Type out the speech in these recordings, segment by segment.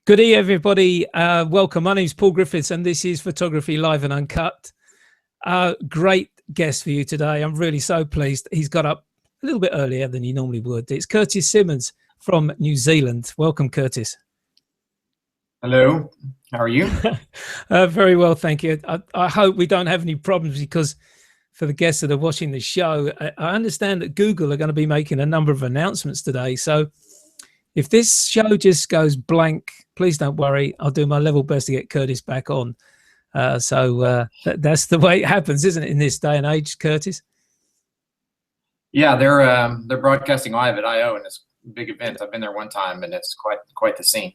Good day, everybody. Welcome. My name is Paul Griffiths, and this is Photography Live and Uncut. Great guest for you today. I'm really so pleased. He's got up a little bit earlier than he normally would. It's Curtis Simmons from New Zealand. Welcome, Curtis. Hello. How are you? Very well, thank you. I hope we don't have any problems, because for the guests that are watching the show, I understand that Google are going to be making a number of announcements today. So if this show just goes blank, please don't worry. I'll do my level best to get Curtis back on. That's the way it happens, isn't it, in this day and age, Curtis? Yeah, they're broadcasting live at I/O, and it's a big event. I've been there one time, and it's quite the scene.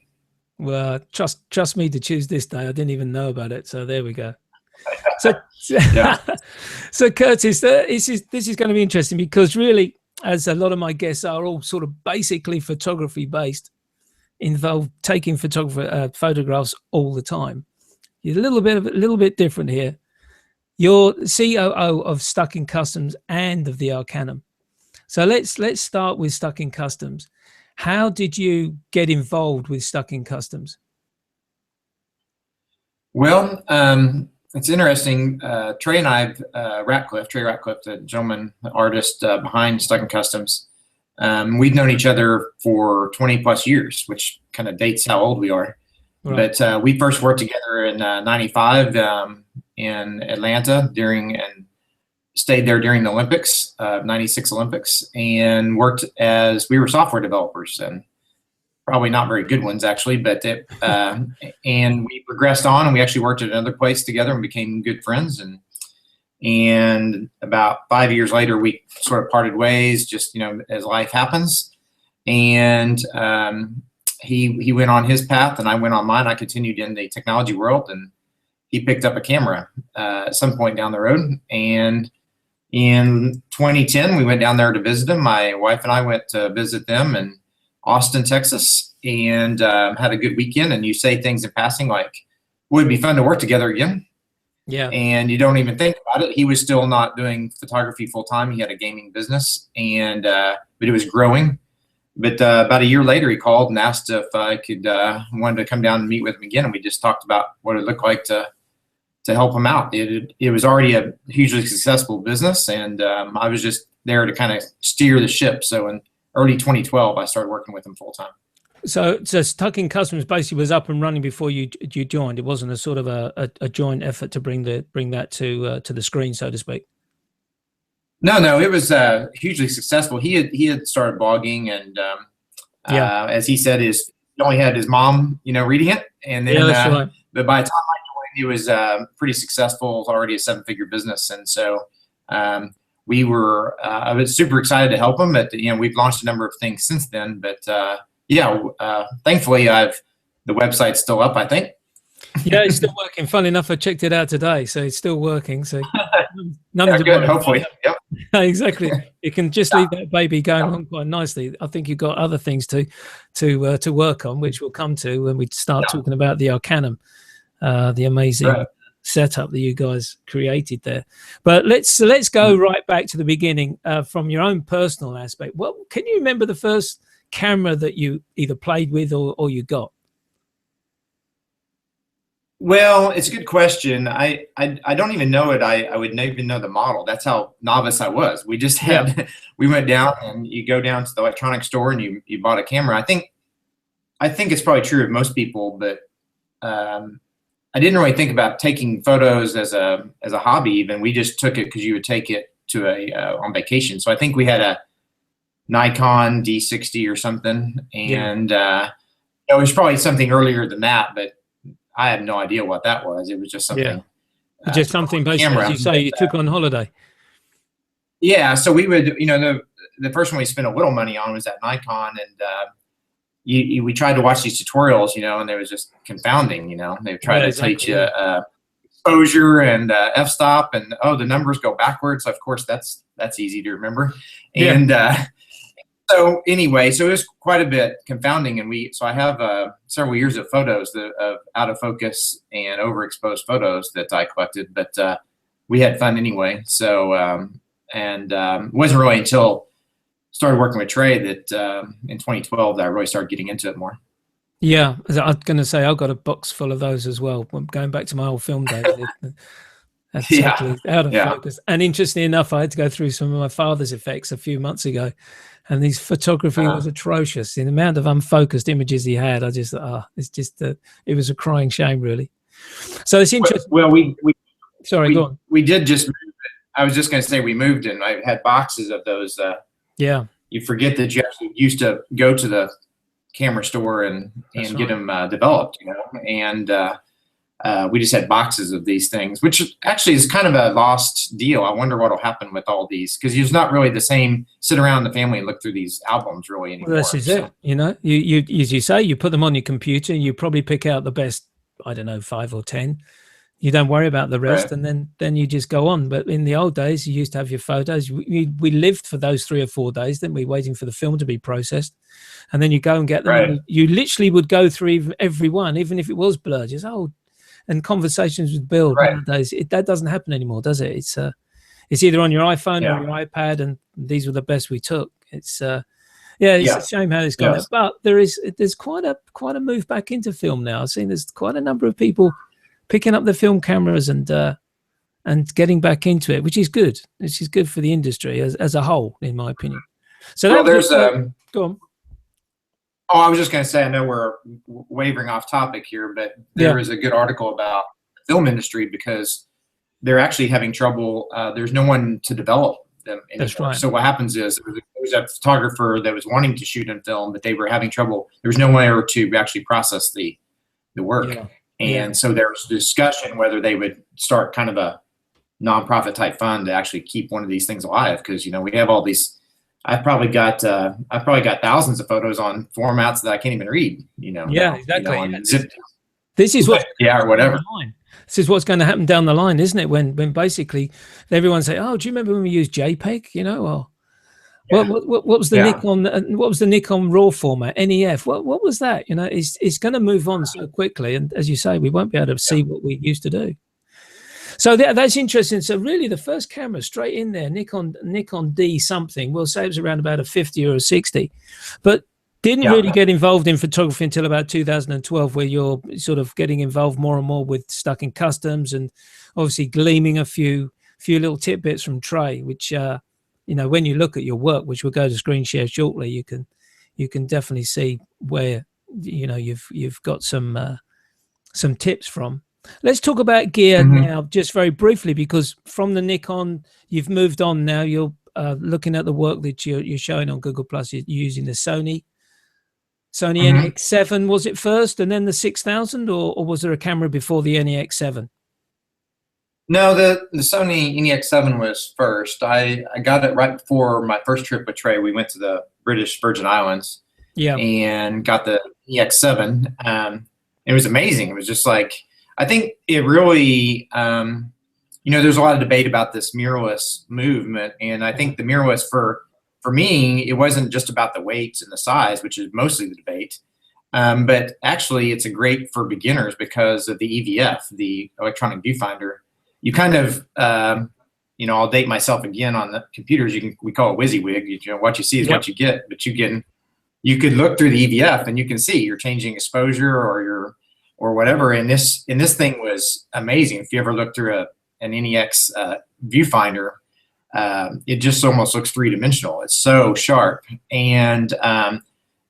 Well, trust me to choose this day. I didn't even know about it, so there we go. So, yeah. So Curtis, this is going to be interesting, because really, as a lot of my guests are all sort of basically photography based, involved taking photographs all the time. You're a little bit different here. You're COO of Stuck in Customs and of the Arcanum. So let's start with Stuck in Customs. How did you get involved with Stuck in Customs? Well, it's interesting. Trey and I, Trey Ratcliffe, the gentleman, the artist behind Stuck in Customs, we've known each other for 20 plus years, which kind of dates how old we are. Right. But we first worked together in '95 in Atlanta and stayed there during the Olympics, '96 Olympics, and worked as we were software developers, and probably not very good ones actually, but and we progressed on, and we actually worked at another place together and became good friends. And about 5 years later, we sort of parted ways, just, as life happens. And he went on his path, and I went on mine. I continued in the technology world, and he picked up a camera at some point down the road. And in 2010, we went down there to visit him. My wife and I went to visit them in Austin, Texas, and had a good weekend. And you say things in passing like, would it be fun to work together again? Yeah. And you don't even think about it. He was still not doing photography full time. He had a gaming business, and but it was growing. But about a year later, he called and asked if I wanted to come down and meet with him again. And we just talked about what it looked like to help him out. It was already a hugely successful business, and I was just there to kind of steer the ship. So in early 2012, I started working with him full time. So Stuck in Customs basically was up and running before you joined. It wasn't a sort of a joint effort to bring that to the screen, so to speak. No, it was hugely successful. He had started blogging, and as he said, he only had his mom, reading it, and then that's right. But by the time I joined, he was pretty successful, already a 7-figure business, and so I was super excited to help him. But we've launched a number of things since then. But thankfully, the website's still up, I think. Yeah, it's still working. Funny enough, I checked it out today, so it's still working. So good. Hopefully, yep. Exactly. You can just leave that baby going along quite nicely. I think you've got other things to work on, which we'll come to when we start talking about the Arcanum, the amazing setup that you guys created there. But let's go right back to the beginning, from your own personal aspect. Well, can you remember the first camera that you either played with or you got? Well, it's a good question. I don't even know it. I would not even know the model. That's how novice I was. We just had we went down, and you go down to the electronics store, and you bought a camera. I think it's probably true of most people, but I didn't really think about taking photos as a hobby. Even we just took it because you would take it to on vacation. So I think we had a Nikon D60 or something, and it was probably something earlier than that, but I had no idea what that was. It was just something. Just something basically, as you say, you took on holiday. Yeah, so we would, the first one we spent a little money on was that Nikon, and we tried to watch these tutorials, and they was just confounding. They would try to teach you exposure and f-stop, and the numbers go backwards. Of course, that's easy to remember, and so anyway, so it was quite a bit confounding, and so I have several years of photos of out of focus and overexposed photos that I collected, but we had fun anyway. So it wasn't really until started working with Trey that in 2012 that I really started getting into it more. Yeah, I'm going to say I've got a box full of those as well. I'm going back to my old film days. They're Yeah, totally out of yeah. focus. And interestingly enough, I had to go through some of my father's effects a few months ago, and his photography was atrocious. The amount of unfocused images he had, I just, it's just, it was a crying shame, really. So it's interesting. Well, Sorry, go on. we did just move it. I was just going to say we moved and I had boxes of those. Yeah, You forget that you actually used to go to the camera store and That's get right. them developed, you know, and we just had boxes of these things, which actually is kind of a lost deal. I wonder what will happen with all these, because it's not really the same sit around the family and look through these albums really anymore. Well, this is it. You know, you as you say, you put them on your computer, you probably pick out the best, I don't know, 5 or 10. You don't worry about the rest, Right. and then you just go on. But in the old days, you used to have your photos. We lived for those 3 or 4 days, then we waiting for the film to be processed, and then you go and get them. Right. And you literally would go through every one, even if it was blurred. Just and conversations with Bill Right. nowadays. That doesn't happen anymore, does it? It's either on your iPhone Yeah. or your iPad, and these were the best we took. It's it's Yeah. a shame how it's gone. Yes. But there's quite a move back into film now. I've seen there's quite a number of people picking up the film cameras and getting back into it, which is good. Which is good for the industry as a whole, in my opinion. So Well, that was there's go on. Oh, I was just going to say, I know we're wavering off topic here, but there is a good article about the film industry because they're actually having trouble. There's no one to develop them anymore. That's right. So what happens is there was a photographer that was wanting to shoot in film, but they were having trouble. There was nowhere to actually process the work. Yeah. And so there was discussion whether they would start kind of a nonprofit type fund to actually keep one of these things alive. Because, you know, we have all these, I've probably got thousands of photos on formats that I can't even read, you know. Yeah, now, exactly. You know, zip, This is what or whatever. This is what's going to happen down the line, isn't it? When basically everyone say, "Oh, do you remember when we used JPEG?" You know, or what was the Nikon? What was the Nikon RAW format? NEF. What was that? You know, it's going to move on so quickly, and as you say, we won't be able to see what we used to do. So that's interesting. So really, the first camera straight in there, Nikon D something. We'll say it was around about a 50 or a 60, but didn't really get involved in photography until about 2012, where you're sort of getting involved more and more with Stuck in Customs, and obviously gleaming a few little tidbits from Trey, which you know, when you look at your work, which we'll go to screen share shortly, you can definitely see where, you know, you've got some tips from. Let's talk about gear now, just very briefly, because from the Nikon, you've moved on now. You're looking at the work that you're showing on Google Plus. You're using the Sony NEX7, was it first, and then the 6000, or was there a camera before the NEX7? No, the Sony NEX7 was first. I got it right before my first trip with Trey. We went to the British Virgin Islands, and got the NEX7. It was amazing. It was just like, I think it really, you know, there's a lot of debate about this mirrorless movement, and I think the mirrorless for me, it wasn't just about the weight and the size, which is mostly the debate, but actually it's a great for beginners because of the EVF, the electronic viewfinder. You kind of, you know, I'll date myself again on the computers. We call it WYSIWYG. You know, what you see is what you get, but you could look through the EVF and you can see you're changing exposure or whatever. And this thing was amazing. If you ever look through an NEX viewfinder, it just almost looks three-dimensional. It's so sharp, and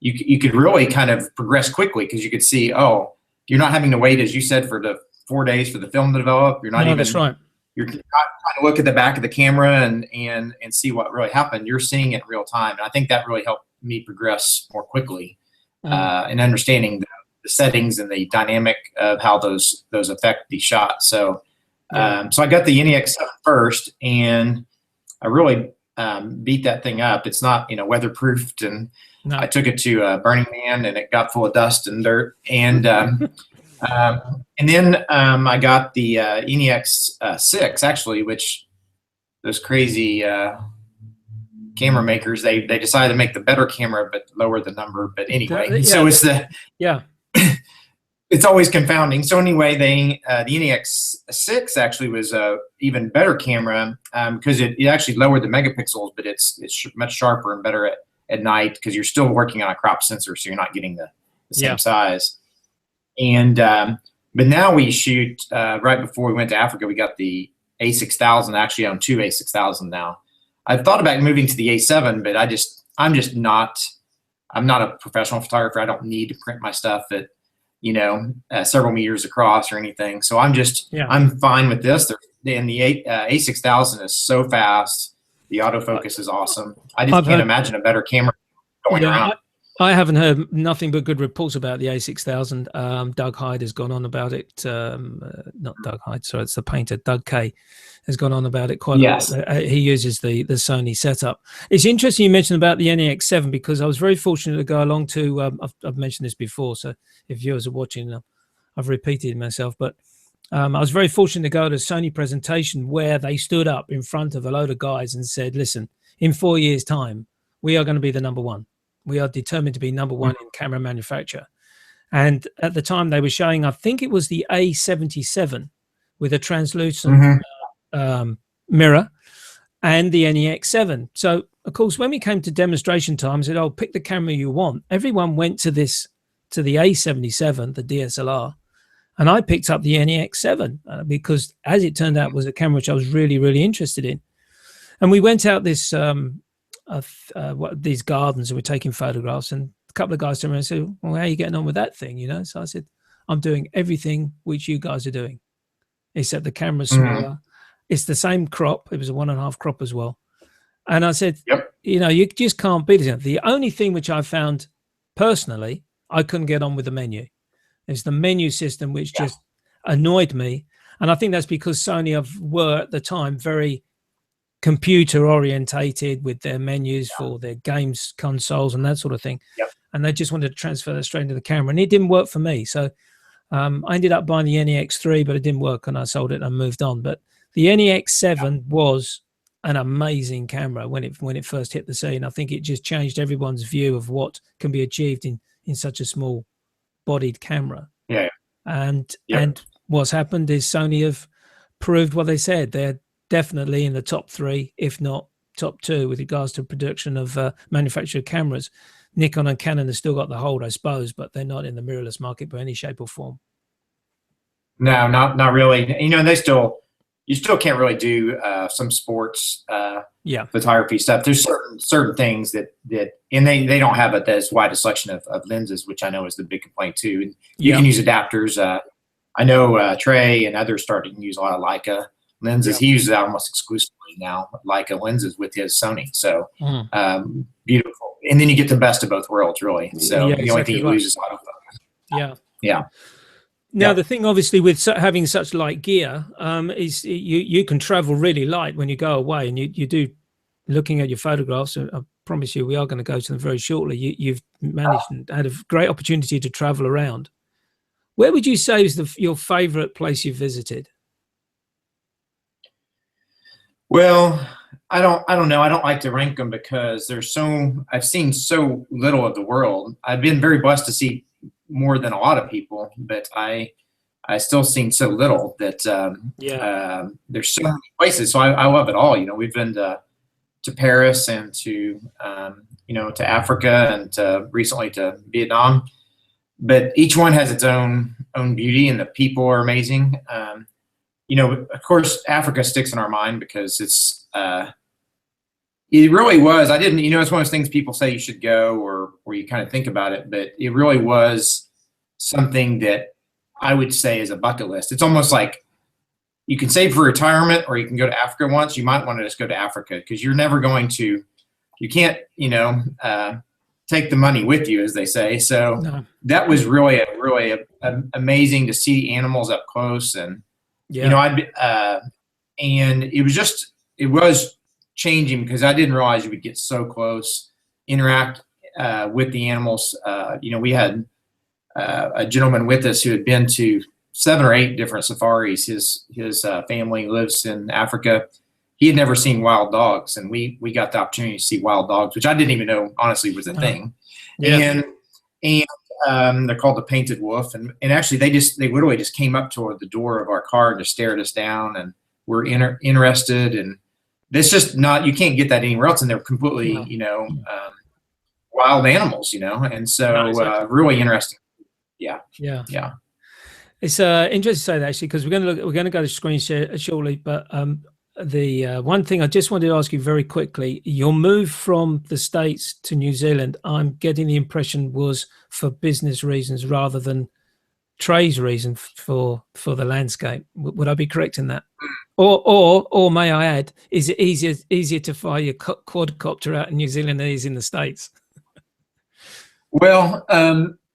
you could really kind of progress quickly because you could see, oh, you're not having to wait, as you said, for the 4 days for the film to develop. You're not That's right. You're not trying to look at the back of the camera and see what really happened. You're seeing it in real time, and I think that really helped me progress more quickly in understanding the settings and the dynamic of how those affect the shot. So, so I got the NEX7 first, and I really beat that thing up. It's not, you know, weatherproofed, and I took it to Burning Man, and it got full of dust and dirt. And then I got the NEX6 actually, which those crazy camera makers, they decided to make the better camera but lower the number. But anyway, so it's it's always confounding. So anyway, the NEX6 actually was a even better camera because it actually lowered the megapixels, but it's much sharper and better at night because you're still working on a crop sensor, so you're not getting the the same size. And but now we shoot right before we went to Africa. We got the A6000. Actually, I own two A6000 now. I've thought about moving to the A7, but I'm not a professional photographer. I don't need to print my stuff at, several meters across or anything. So I'm fine with this. And the A6000 is so fast. The autofocus is awesome. I just can't imagine a better camera going around. I haven't heard nothing but good reports about the A6000. Doug Hyde has gone on about it. Not Doug Hyde, sorry, it's the painter. Doug Kay has gone on about it quite a lot. He uses the Sony setup. It's interesting you mentioned about the NEX7 because I was very fortunate to go along to, I've mentioned this before, so if viewers are watching, I've repeated myself, but I was very fortunate to go to a Sony presentation where they stood up in front of a load of guys and said, listen, in 4 years' time, we are going to be the number one. We are determined to be number one in camera manufacture. And at the time they were showing, I think it was the A77 with a translucent mirror and the NEX7. So, of course, when we came to demonstration time, I said, oh, pick the camera you want. Everyone went to the A77, the DSLR, and I picked up the NEX7 because, as it turned out, was a camera which I was really, really interested in. And we went out this these gardens and we're taking photographs, and a couple of guys turned around and said, well, how are you getting on with that thing? So I said, I'm doing everything which you guys are doing, except the camera's smaller. It's the same crop. It was a 1.5 crop as well. And I said, you just can't beat it. The only thing which I found personally, I couldn't get on with the menu. It's the menu system which just annoyed me. And I think that's because Sony were at the time very computer orientated with their menus for their games consoles and that sort of thing. And they just wanted to transfer that straight into the camera, and it didn't work for me. So I ended up buying the NEX3, but it didn't work, and I sold it and moved on. But the NEX7 was an amazing camera when it first hit the scene. I think it just changed everyone's view of what can be achieved in such a small bodied camera. And what's happened is Sony have proved what they said. They're definitely in the top 3, if not top 2, with regards to production of manufactured cameras. Nikon and Canon have still got the hold, I suppose, but they're not in the mirrorless market by any shape or form. No, not really. You still can't really do some sports photography stuff. There's certain things that and they don't have as wide a selection of lenses, which I know is the big complaint too. And you can use adapters. I know Trey and others started to use a lot of Leica lenses. He uses almost exclusively now Leica lenses with his Sony. So beautiful. And then you get the best of both worlds, really. So the only thing you lose is autofocus. Now, the thing obviously with having such light gear is you can travel really light when you go away, and you do, looking at your photographs, I promise you we are going to go to them very shortly. You've managed and had a great opportunity to travel around. Where would you say is your favorite place you visited? Well, I don't know. I don't like to rank them because I've seen so little of the world. I've been very blessed to see more than a lot of people, but I still seen so little that there's so many places. So I love it all. We've been to Paris and to to Africa and recently to Vietnam, but each one has its own beauty, and the people are amazing. Of course, Africa sticks in our mind because it really was. I didn't, it's one of those things people say you should go or you kind of think about it, but it really was something that I would say is a bucket list. It's almost like you can save for retirement or you can go to Africa once. You might want to just go to Africa because you're never going to, you can't, take the money with you, as they say. So that was really amazing to see animals up close. And, and it was changing because I didn't realize you would get so close, interact with the animals. We had a gentleman with us who had been to 7 or 8 different safaris. His family lives in Africa. He had never seen wild dogs, and we got the opportunity to see wild dogs, which I didn't even know honestly was a thing. And they're called the painted wolf, and actually they literally just came up toward the door of our car and just stared us down, and were interested. And it's just not, you can't get that anywhere else, and they're completely wild animals, and so really interesting Yeah. Yeah. Yeah. It's interesting to say that, actually, because we're going to go to screen share shortly. But the one thing I just wanted to ask you very quickly: your move from the States to New Zealand, I'm getting the impression was for business reasons rather than Trey's reason for the landscape. Would I be correct in that? Or may I add, is it easier to fly your quadcopter out in New Zealand than it is in the States? Well,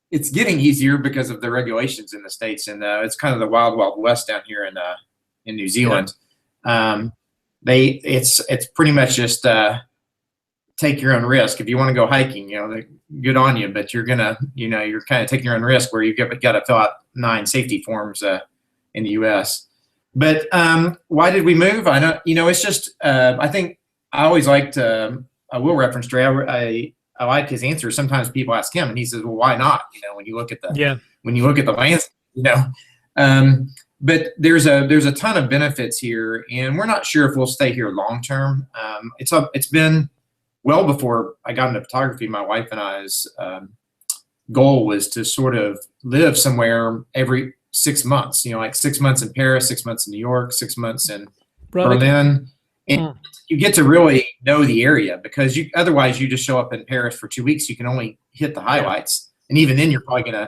it's getting easier because of the regulations in the States, and it's kind of the wild, wild west down here in New Zealand. Yeah. It's pretty much just take your own risk. If you want to go hiking, good on you, but you're gonna, you're kind of taking your own risk where you got to fill out 9 safety forms in the U.S. But why did we move? I don't, it's just I think I always liked. I will reference Dre. I like his answer. Sometimes people ask him, and he says, "Well, why not?" When you look at the landscape, but there's a ton of benefits here, and we're not sure if we'll stay here long term. It's been well before I got into photography. My wife and I's goal was to sort of live somewhere every 6 months. Like 6 months in Paris, 6 months in New York, 6 months in Berlin. And you get to really know the area, because otherwise you just show up in Paris for 2 weeks. You can only hit the highlights, and even then you're probably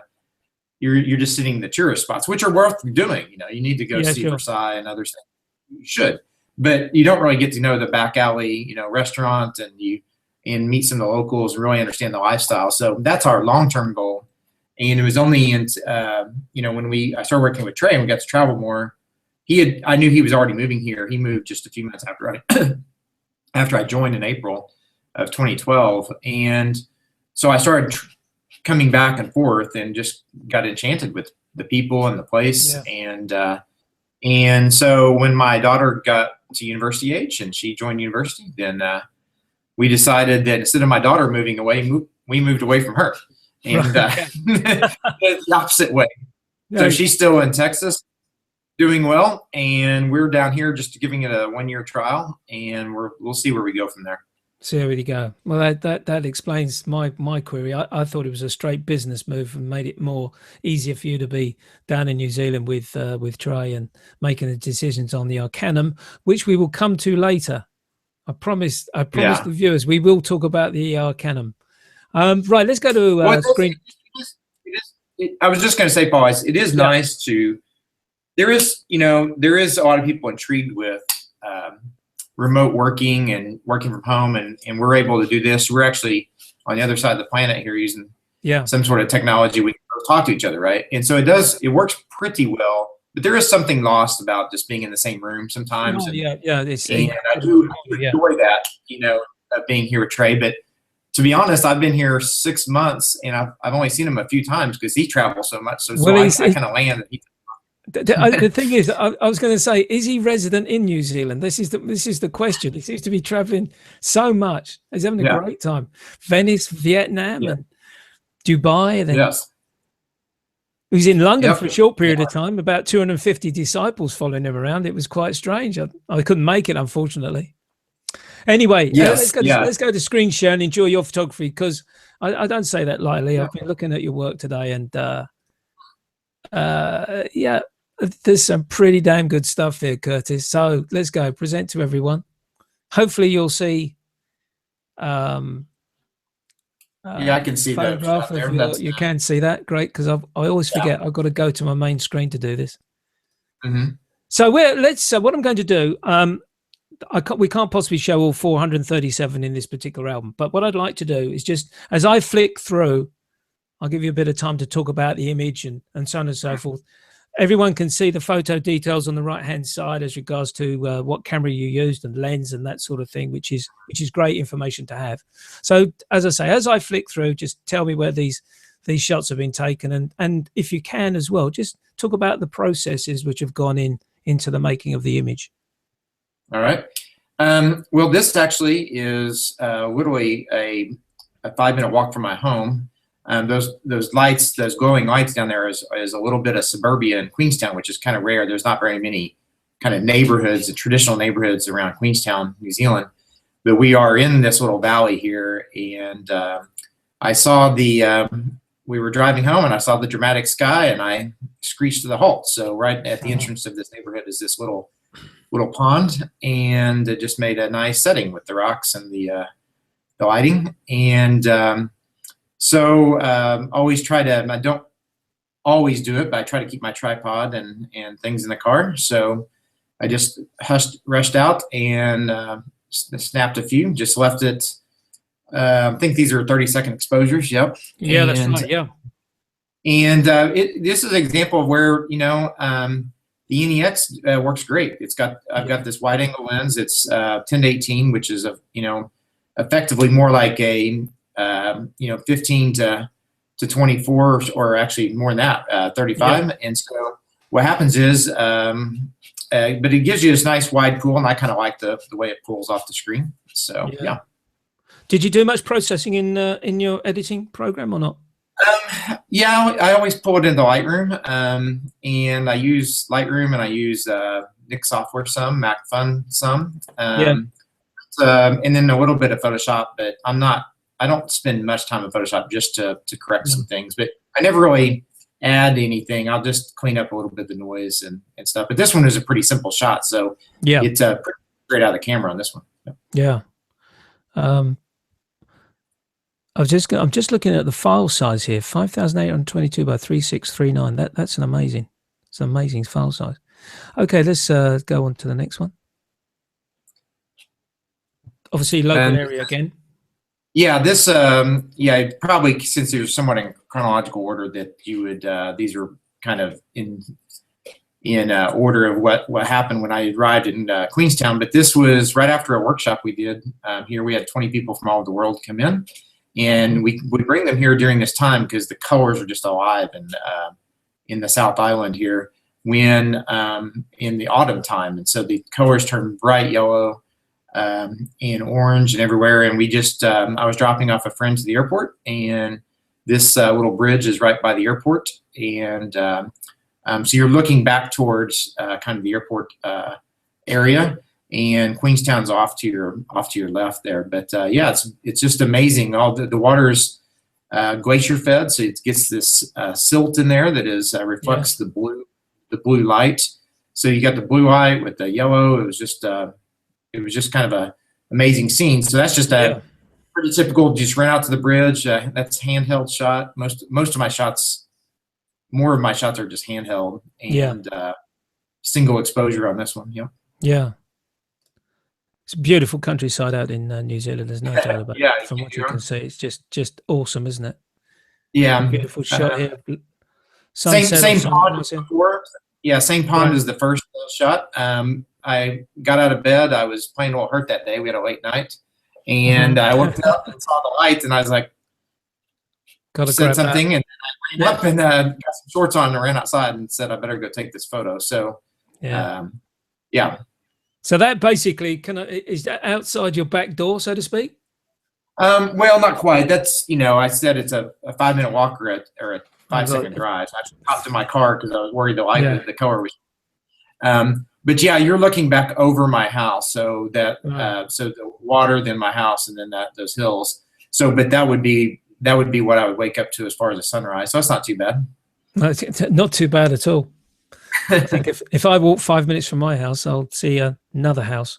you're just sitting in the tourist spots, which are worth doing. You need to go see Versailles and other stuff. You should, but you don't really get to know the back alley, restaurant, and meet some of the locals and really understand the lifestyle. So that's our long-term goal. And it was only when I started working with Trey and we got to travel more. I knew he was already moving here. He moved just a few months after I joined in April of 2012. And so I started coming back and forth and just got enchanted with the people and the place. Yeah. And so when my daughter got to university age and she joined university, then we decided that instead of my daughter moving away, we moved away from her. And the opposite way. So she's still in Texas, doing well, and we're down here just giving it a 1-year trial, and we'll see where we go from there. So there we go. Well, that explains my query. I thought it was a straight business move and made it more easier for you to be down in New Zealand with Trey and making the decisions on the Arcanum, which we will come to later. I promise the viewers we will talk about the Arcanum. Right, let's go to screen. I was just going to say, Paul, it is nice to. There is a lot of people intrigued with remote working and working from home, and we're able to do this. We're actually on the other side of the planet here using some sort of technology. We can talk to each other, right? And so it works pretty well. But there is something lost about just being in the same room sometimes. And I do enjoy that, being here with Trey. But to be honest, I've been here 6 months, and I've only seen him a few times because he travels so much. So I kind of land. The thing is, I was going to say, is he resident in New Zealand? This is the question. He seems to be traveling so much. He's having a great time. Venice, Vietnam, and Dubai. And then he was in London for a short period of time. About 250 disciples following him around. It was quite strange. I couldn't make it, unfortunately. Anyway, let's go to screen share and enjoy your photography, because I don't say that lightly. I've been looking at your work today, and there's some pretty damn good stuff here, Curtis. So let's go present to everyone. Hopefully you'll see I can see photograph that. You can see that. Great, because I always forget I've got to go to my main screen to do this. So what I'm going to do, we can't possibly show all 437 in this particular album, but what I'd like to do is just, as I flick through, I'll give you a bit of time to talk about the image and so on and so forth. Everyone can see the photo details on the right-hand side as regards to what camera you used and lens and that sort of thing, which is great information to have. So, as I say, as I flick through, just tell me where these shots have been taken, and if you can as well, just talk about the processes which have gone into the making of the image. All right. Well, this actually is literally a 5-minute walk from my home. Those lights, those glowing lights down there is a little bit of suburbia in Queenstown, which is kind of rare. There's not very many kind of neighborhoods, traditional neighborhoods around Queenstown, New Zealand. But we are in this little valley here, and I saw the we were driving home, and I saw the dramatic sky, and I screeched to the halt. So right at the entrance of this neighborhood is this little pond, and it just made a nice setting with the rocks and the lighting. And always try to. I don't always do it, but I try to keep my tripod and things in the car. So I just rushed out and snapped a few. Just left it. I think these are 30-second exposures. Yep. Yeah, that's right. Yeah. And this is an example of where the NEX works great. I've got this wide angle lens. It's 10-18, which is effectively more like a 15 to 24, or actually more than that, 35. Yeah. And so what happens is, but it gives you this nice wide pool, and I kind of like the way it pulls off the screen. So yeah. Did you do much processing in your editing program or not? Yeah, I always pull it into Lightroom, and I use Lightroom, and I use Nik software some, Mac Fun some, and then a little bit of Photoshop. But I don't spend much time in Photoshop just to correct some things. But I never really add anything. I'll just clean up a little bit of the noise and stuff. But this one is a pretty simple shot, so it's pretty straight out of the camera on this one. Yeah. I'm just looking at the file size here, 5,822 by 3639. That's an amazing file size. Okay, let's go on to the next one. Obviously, local area again. Yeah, this probably, since there's somewhat in chronological order, that you would these are kind of in order of what happened when I arrived in Queenstown. But this was right after a workshop we did here. We had 20 people from all over the world come in. And we would bring them here during this time because the colors are just alive in the South Island here when in the autumn time. And so the colors turn bright yellow and orange and everywhere. And we just, I was dropping off a friend to the airport, and this little bridge is right by the airport. And so you're looking back towards kind of the airport area. And Queenstown's off to your left there, but yeah, it's just amazing. All the water's glacier fed, so it gets this silt in there that reflects the blue light. So you got the blue light with the yellow. It was just kind of a amazing scene. So that's just a pretty typical. Just ran out to the bridge. That's handheld shot. Most of my shots, more of my shots are just handheld and single exposure on this one. Yeah. It's a beautiful countryside out in New Zealand. There's no doubt about it. From what you can see, it's just awesome, isn't it? Yeah, beautiful shot here. Same pond before. Yeah, same pond as the first shot. I got out of bed. I was playing a little hurt that day. We had a late night, and I woke up and saw the lights, and I was like, said something, and I ran up and got some shorts on and ran outside and said, I better go take this photo. So, yeah. So that basically is that outside your back door, so to speak? Well, not quite. That's, I said it's a 5-minute walk or a 5-second drive. So I actually hopped in my car because I was worried the color was. But yeah, you're looking back over my house, so that so the water, then my house, and then those hills. So, but that would be what I would wake up to as far as the sunrise. So that's not too bad. No, not too bad at all. I think if I walk 5 minutes from my house, I'll see another house.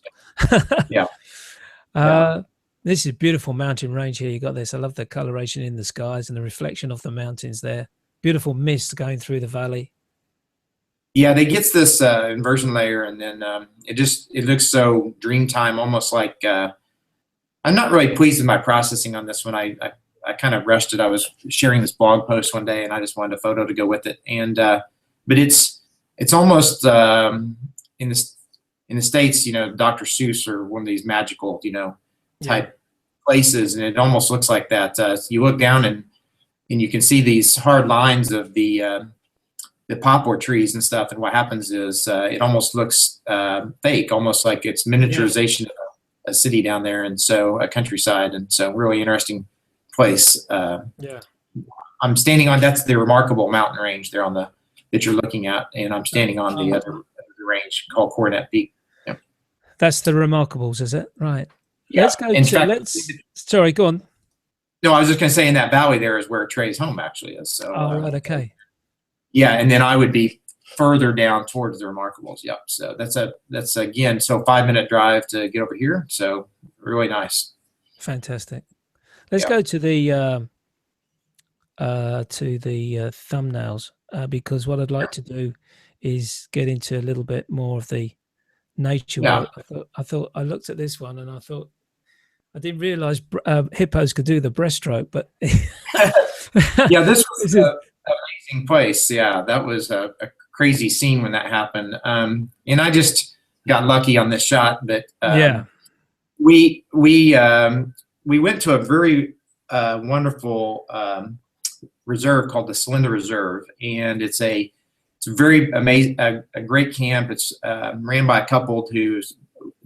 This is a beautiful mountain range here. You got this. I love the coloration in the skies and the reflection of the mountains there. Beautiful mist going through the valley. Yeah, they gets this inversion layer, and then it looks so dreamtime, almost like I'm not really pleased with my processing on this one. I kind of rushed it. I was sharing this blog post one day, and I just wanted a photo to go with it. And but it's almost in the States, Dr. Seuss or one of these magical, type places, and it almost looks like that. You look down and you can see these hard lines of the poplar trees and stuff, and what happens is it almost looks fake, almost like it's miniaturization of a city down there, and so a countryside, and so really interesting place. I'm standing on, that's the remarkable mountain range there that you're looking at, and I'm standing on the other range called Coronet Peak. That's the Remarkables, is it? Right. Yeah. Let's go. Sorry, go on. No, I was just going to say in that valley there is where Trey's home actually is. So, Oh, right, okay. yeah, and then I would be further down towards the Remarkables. Yep. So that's again, so 5-minute drive to get over here. So really nice. Fantastic. Let's Yep. go to the thumbnails because what I'd like to do is get into a little bit more of the nature Yeah. work. I looked at this one and I thought I didn't realize hippos could do the breaststroke, but Yeah, this was an amazing place. Yeah, that was a crazy scene when that happened. And I just got lucky on this shot. But yeah, we went to a very wonderful reserve called the Cylinder Reserve, and it's a very amazing, a great camp. It's ran by a couple who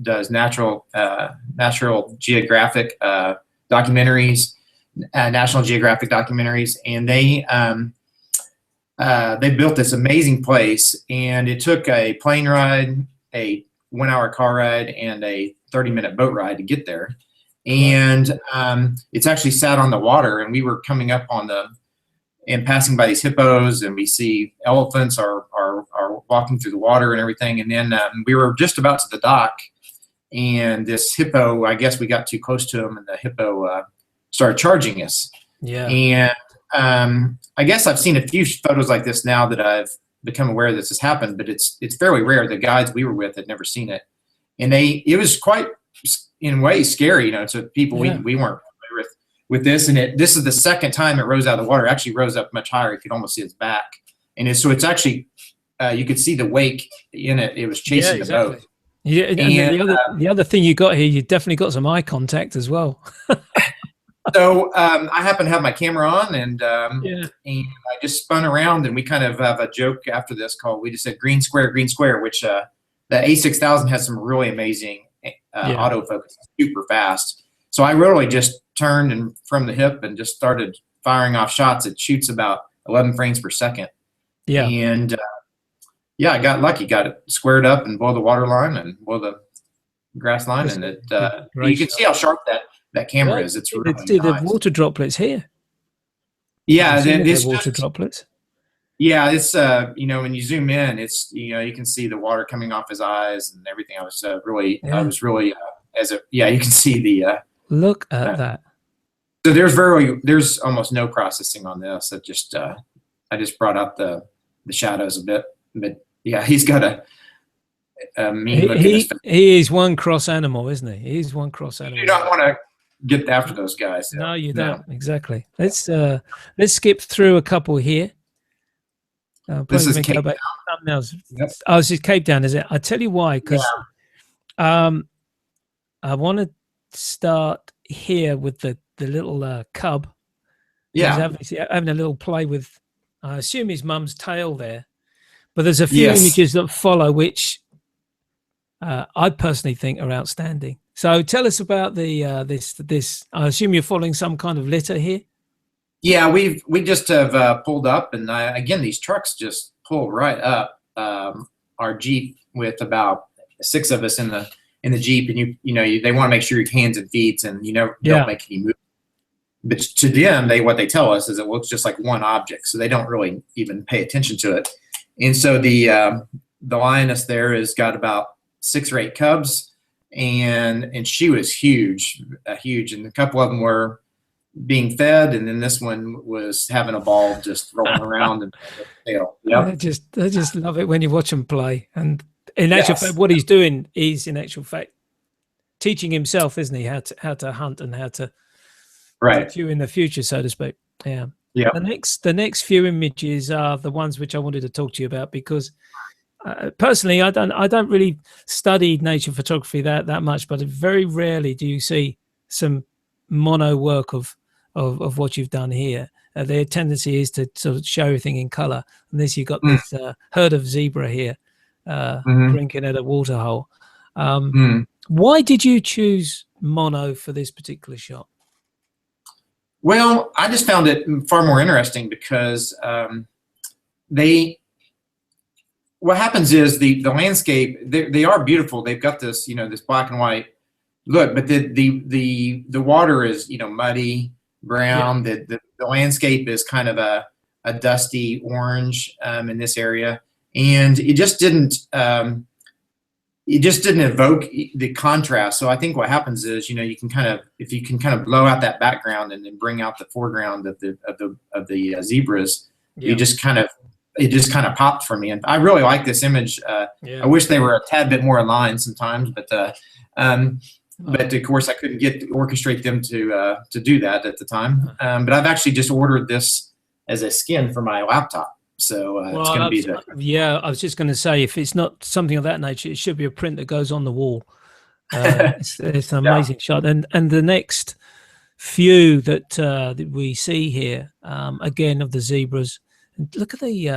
does Natural Geographic documentaries, National Geographic documentaries, and they built this amazing place. And it took a plane ride, a 1-hour car ride, and a 30-minute boat ride to get there. And it's actually sat on the water, and we were coming up on and passing by these hippos, and we see elephants are walking through the water and everything. And then we were just about to the dock, and this hippo, I guess we got too close to him, and the hippo started charging us. Yeah. And I guess I've seen a few photos like this now that I've become aware this has happened, but it's fairly rare. The guides we were with had never seen it, and it was quite, in ways, scary, to people we weren't familiar with this. And this is the second time it rose out of the water. It actually rose up much higher. You could almost see its back, and so it's actually you could see the wake in it. It was chasing the boat. Yeah, and the other thing you got here, you definitely got some eye contact as well. So I happen to have my camera on, and I just spun around, and we kind of have a joke after this called, we just said green square, which the A6000 has some really amazing autofocus, super fast. So I really just turned and from the hip and just started firing off shots. It shoots about 11 frames per second. Yeah. And I got lucky, got it squared up and below the water line and below the grass line. And you can see how sharp that camera is. It's really nice. The water droplets here. Yeah, there's water droplets. Yeah, it's when you zoom in, it's you can see the water coming off his eyes and everything. I was really you can see the look at that. So there's almost no processing on this. I just brought out the shadows a bit, but yeah, he's got a mean look. He is one cross animal, isn't he? He's one cross animal. You don't want to get after those guys. No, you don't. Exactly. Let's skip through a couple here. This is Cape Town. Yep. Oh, this is Cape Town, is it? I tell you why, because I want to start here with the little cub. Yeah, he's having a little play with, I assume, his mum's tail there. But there's a few images that follow, which I personally think are outstanding. So tell us about this. I assume you're following some kind of litter here. Yeah, we just have pulled up, and again, these trucks just pull right up our Jeep with about 6 of us in the Jeep, and they want to make sure your hands and feet, and don't make any movement. But to them, what they tell us is it looks just like one object, so they don't really even pay attention to it. And so the lioness there has got about 6 or 8 cubs, and she was huge, and a couple of them were being fed, and then this one was having a ball just rolling around and tail. Yep. I just love it when you watch him play. And in actual fact, what he's doing is in actual fact teaching himself, isn't he, how to hunt and how to view in the future, so to speak. Yeah. Yeah. The next few images are the ones which I wanted to talk to you about, because personally, I don't really study nature photography that much, but very rarely do you see some mono work of what you've done here. Their tendency is to sort of show everything in color. And you've got this herd of zebra here drinking at a water hole. Why did you choose mono for this particular shot? Well, I just found it far more interesting because what happens is the landscape, they are beautiful. They've got this, this black and white look, but the water is, muddy. brown. The landscape is kind of a dusty orange in this area, and it just didn't evoke the contrast. So I think what happens is, you know, you can kind of, if you can kind of blow out that background and then bring out the foreground of the zebras, it just kind of popped for me. And I really like this image. I wish they were a tad bit more aligned sometimes, but of course I couldn't orchestrate them to do that at the time. But I've actually just ordered this as a skin for my laptop. So it's going to be I was just going to say, if it's not something of that nature, it should be a print that goes on the wall. It's an amazing shot. And the next few that we see here, again, of the zebras, look at the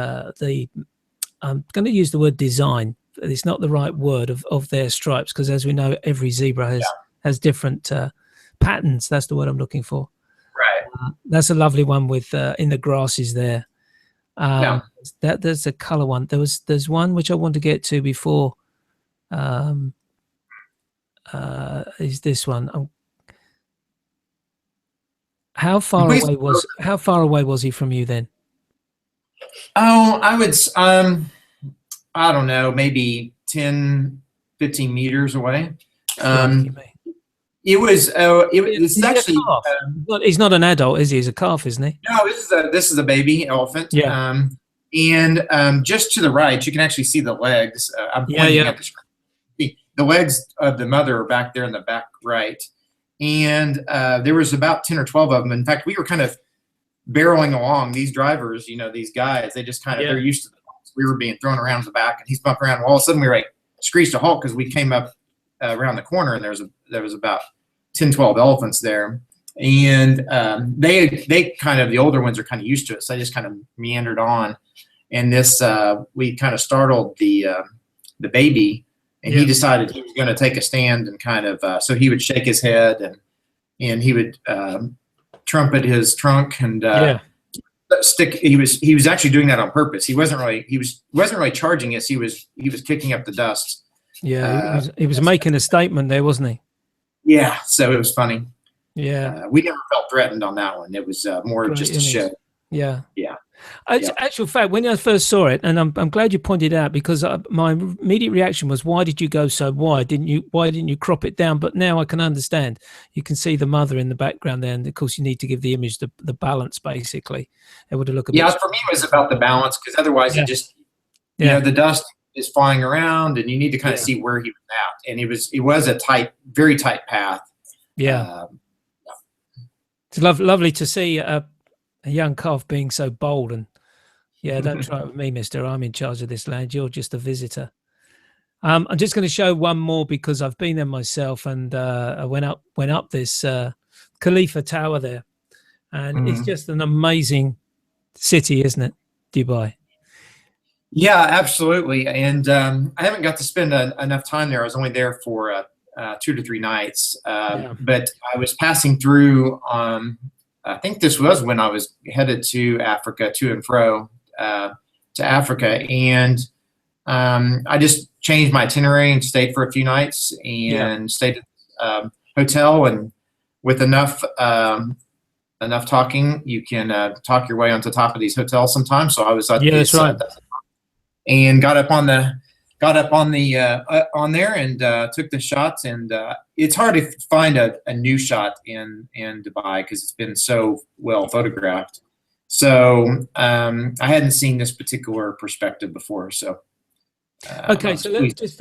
I'm going to use the word design. It's not the right word of their stripes, because as we know, every zebra has different patterns. That's the word I'm looking for. Right. That's a lovely one with in the grasses there. There's a color one. There's one which I want to get to before. Is this one? How far away was he from you then? Oh, I would. I don't know, maybe 10, 15 meters away. It's actually. He's not an adult, is he? He's a calf, isn't he? No, this is a baby elephant. Yeah. And just to the right, you can actually see the legs. I'm pointing at the screen. The legs of the mother are back there in the back right. And there was about 10 or 12 of them. In fact, we were kind of barreling along. These drivers, you know, these guys, they just kind of, they're used to the bumps. We were being thrown around the back, and he's bumping around. All of a sudden, we were like screeched a halt because we came up around the corner, and there was about 10, 12 elephants there. And they kind of, the older ones are kind of used to it. So they just kind of meandered on. And this, we kind of startled the baby, and he decided he was going to take a stand and kind of, so he would shake his head and he would trumpet his trunk and stick. He was actually doing that on purpose. He wasn't really charging us. He was kicking up the dust. Yeah, he was making a statement there, wasn't he? Yeah, so it was funny. Yeah, we never felt threatened on that one. It was more just a show. Yeah. Actual fact, when I first saw it, and I'm glad you pointed out, because my immediate reaction was, why did you go so wide? Why didn't you crop it down? But now I can understand. You can see the mother in the background there, and of course you need to give the image the balance. Basically, it would look a bit. Yeah, for me it was about the balance, because otherwise it just you know, the dust is flying around, and you need to kind of see where he was at, and it was a very tight path. It's lovely to see a young calf being so bold. And don't try it with me, mister. I'm in charge of this land. You're just a visitor. I'm just going to show one more, because I've been there myself, and I went up this Khalifa Tower there, and it's just an amazing city, isn't it, Dubai? Yeah, absolutely. And I haven't got to spend enough time there. I was only there for 2 to 3 nights, but I was passing through. I think this was when I was headed to Africa, to and fro to Africa, and I just changed my itinerary and stayed for a few nights, and stayed at a hotel. And with enough talking, you can talk your way onto top of these hotels sometimes. So I was at that's right. And got up on there and took the shots. And it's hard to find a new shot in Dubai, because it's been so well photographed. So I hadn't seen this particular perspective before. So okay, so let's just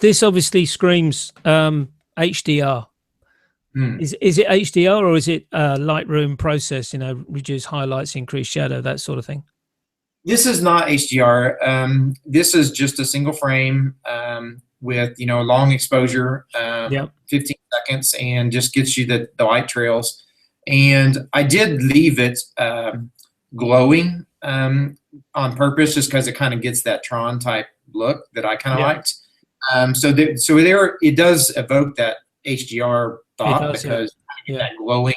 this obviously screams HDR. Is it HDR, or is it Lightroom process? You know, reduce highlights, increase shadow, that sort of thing. This is not HDR. This is just a single frame with, you know, a long exposure, 15 seconds, and just gets you the light trails. And I did leave it glowing on purpose, just because it kind of gets that Tron type look that I kind of liked. So there it does evoke that HDR thought, because that glowing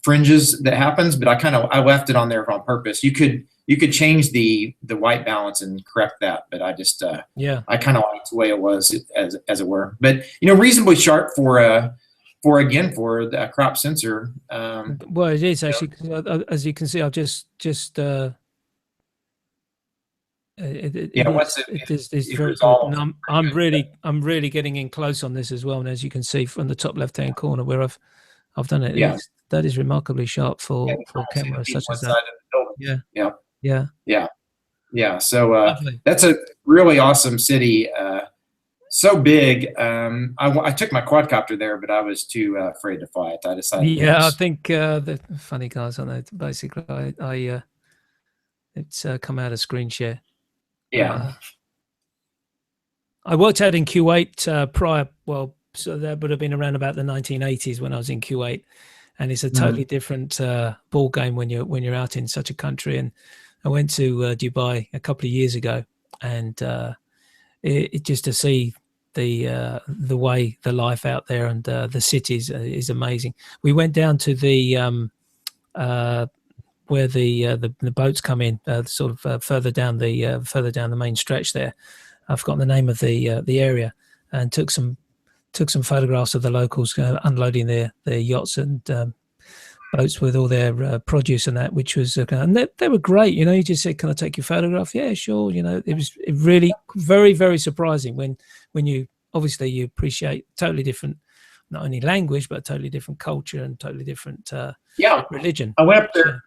fringes that happens, but I left it on there on purpose. You could change the white balance and correct that, but I just I kind of liked the way it was, as it were. But you know, reasonably sharp for for the crop sensor. Well, it is actually, 'cause as you can see, I've just it's very good. And I'm really getting in close on this as well. And as you can see from the top left-hand corner where I've done it, Yeah. that is remarkably sharp for cameras such as that. Yeah. So that's a really awesome city. So big. I took my quadcopter there, but I was too afraid to fly it. I decided. Yeah, I think the funny guys on it. Basically, it's come out of screen share. Yeah. I worked out in Kuwait prior. Well, so that would have been around about the 1980s when I was in Kuwait, and it's a totally different ball game when you're out in such a country. And I went to Dubai a couple of years ago, and it just to see the way the life out there and the cities is amazing. We went down to the where the boats come in, sort of further down the main stretch there. I've forgotten the name of the area, and took some photographs of the locals unloading their yachts and boats with all their produce and that, which was and they were great. You know, you just said, "Can I take your photograph?" Yeah, sure. You know, it was really very, very surprising when you obviously you appreciate totally different, not only language but totally different culture and totally different religion. I went up there,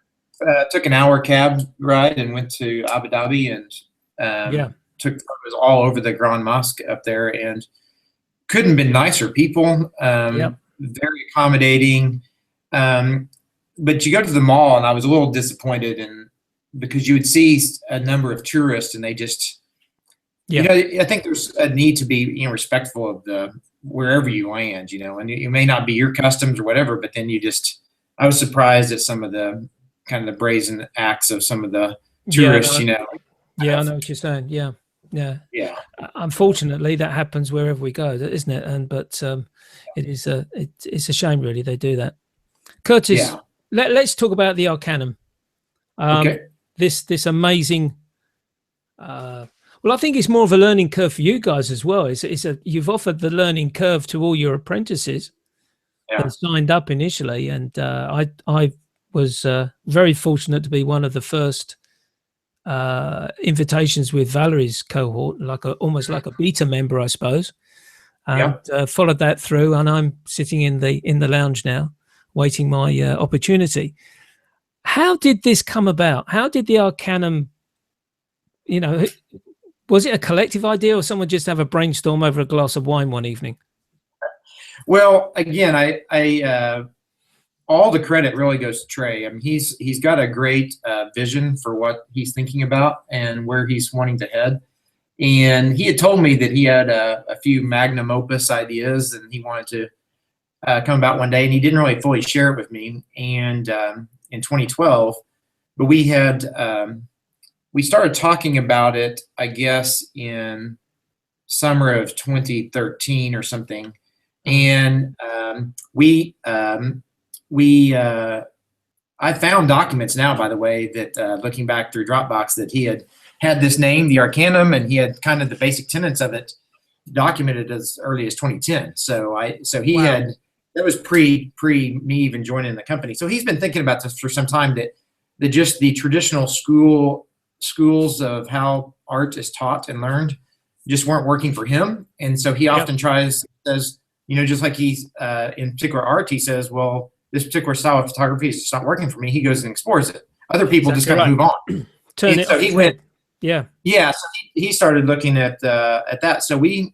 took an hour cab ride and went to Abu Dhabi and took photos all over the Grand Mosque up there, and couldn't have been nicer people. Very accommodating. But you go to the mall, and I was a little disappointed, because you would see a number of tourists, and they just, you know, I think there's a need to be, you know, respectful of wherever you land, you know, and it may not be your customs or whatever, but then I was surprised at some of the kind of the brazen acts of some of the tourists, you know. Yeah, I know what you're saying. Yeah. Unfortunately, that happens wherever we go, isn't it? But it's a shame, really. They do that. Curtis, let's talk about the Arcanum. Okay. This amazing. Well, I think it's more of a learning curve for you guys as well. You've offered the learning curve to all your apprentices that signed up initially, and I was very fortunate to be one of the first invitations with Valerie's cohort, almost like a beta member, I suppose, and followed that through. And I'm sitting in the lounge now, waiting my opportunity. How did this come about? How did the Arcanum, you know, was it a collective idea, or someone just have a brainstorm over a glass of wine one evening? Well, again, I all the credit really goes to Trey. I mean, he's got a great vision for what he's thinking about and where he's wanting to head. And he had told me that he had a few magnum opus ideas, and he wanted to come about one day, and he didn't really fully share it with me. And in 2012, but we started talking about it, I guess, in summer of 2013 or something. And I found documents now, by the way, that looking back through Dropbox, that he had this name, the Arcanum, and he had kind of the basic tenets of it documented as early as 2010. So he had, that was pre me even joining the company. So he's been thinking about this for some time, that just the traditional schools of how art is taught and learned just weren't working for him. And so he often says, you know, just like he's in particular art, he says, well, this particular style of photography is just not working for me. He goes and explores it. Other people just kind of move on. So he went, so he started looking at that. So he